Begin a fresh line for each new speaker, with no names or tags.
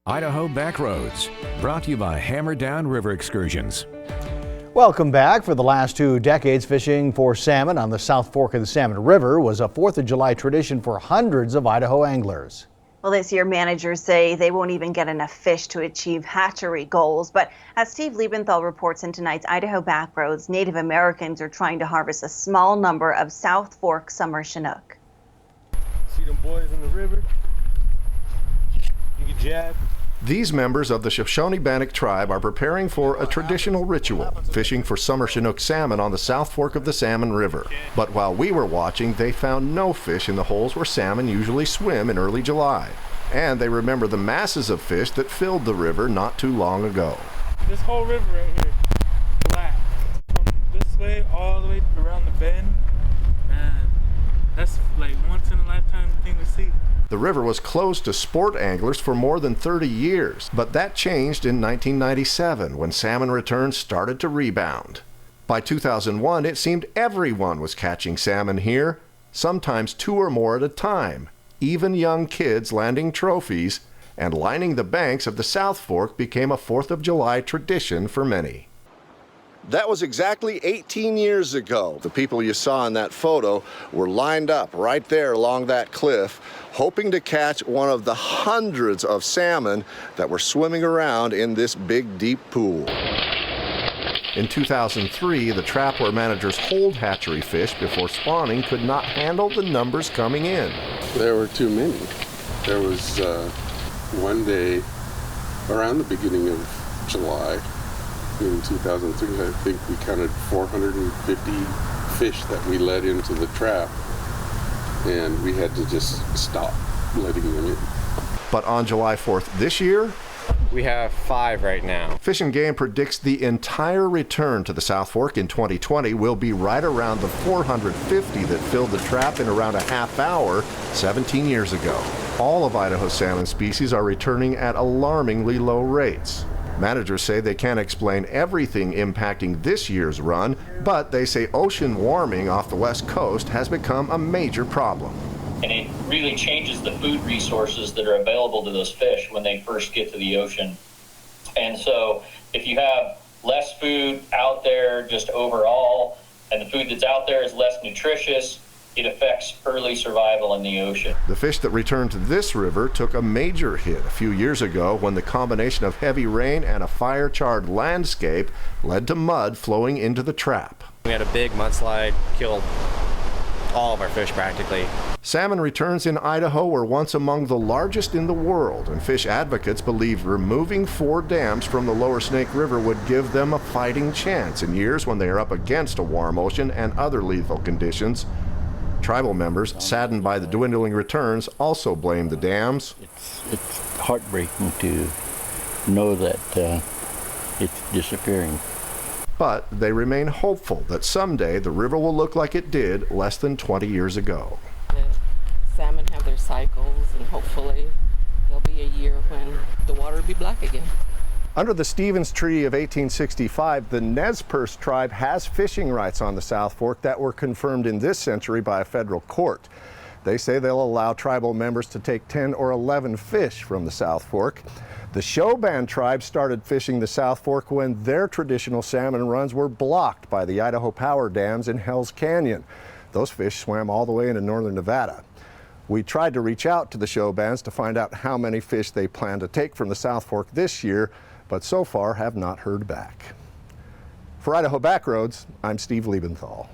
Idaho Backroads, brought to you by Hammer Down River Excursions.
Welcome back. For the last 2 decades, fishing for salmon on the South Fork of the Salmon River was a 4th of July tradition for hundreds of Idaho anglers.
Well, this year managers say they won't even get enough fish to achieve hatchery goals. But as Steve Liebenthal reports in tonight's Idaho Backroads, Native Americans are trying to harvest a small number of South Fork summer Chinook.
See them boys in the river? You can jab.
These members of the Shoshone-Bannock tribe are preparing for a traditional ritual, fishing for summer Chinook salmon on the South Fork of the Salmon River. But while we were watching, they found no fish in the holes where salmon usually swim in early July. And they remember the masses of fish that filled the river not too long ago.
This whole river right here, black. From this way all the way around the bend, man, that's like once in a lifetime thing to see.
The river was closed to sport anglers for more than 30 years, but that changed in 1997 when Salmon Returns started to rebound. By 2001, it seemed everyone was catching salmon here, sometimes 2 or more at a time, even young kids landing trophies, and lining the banks of the South Fork became a 4th of July tradition for many. That was exactly 18 years ago. The people you saw in that photo were lined up right there along that cliff, hoping to catch one of the hundreds of salmon that were swimming around in this big, deep pool. In 2003, the trap where managers hold hatchery fish before spawning could not handle the numbers coming in.
There were too many. There was one day around the beginning of July, in 2003, I think we counted 450 fish that we let into the trap, and we had to just stop letting them in.
But on July 4th this year,
we have 5 right now.
Fish and Game predicts the entire return to the South Fork in 2020 will be right around the 450 that filled the trap in around a half hour 17 years ago. All of Idaho's salmon species are returning at alarmingly low rates. Managers say they can't explain everything impacting this year's run, but they say ocean warming off the west coast has become a major problem.
And it really changes the food resources that are available to those fish when they first get to the ocean. And so if you have less food out there just overall, and the food that's out there is less nutritious, it affects early survival in the ocean.
The fish that returned to this river took a major hit a few years ago when the combination of heavy rain and a fire-charred landscape led to mud flowing into the trap.
We had a big mudslide, killed all of our fish practically.
Salmon returns in Idaho were once among the largest in the world, and fish advocates believe removing 4 dams from the lower Snake River would give them a fighting chance in years when they are up against a warm ocean and other lethal conditions. Tribal members, saddened by the dwindling returns, also blame the dams.
It's heartbreaking to know that it's disappearing.
But they remain hopeful that someday the river will look like it did less than 20 years ago.
The salmon have their cycles, and hopefully there'll be a year when the water will be black again.
Under the Stevens Treaty of 1865, the Nez Perce tribe has fishing rights on the South Fork that were confirmed in this century by a federal court. They say they'll allow tribal members to take 10 or 11 fish from the South Fork. The Shoban tribe started fishing the South Fork when their traditional salmon runs were blocked by the Idaho power dams in Hells Canyon. Those fish swam all the way into northern Nevada. We tried to reach out to the Shobans to find out how many fish they plan to take from the South Fork this year, but so far have not heard back. For Idaho Backroads, I'm Steve Liebenthal.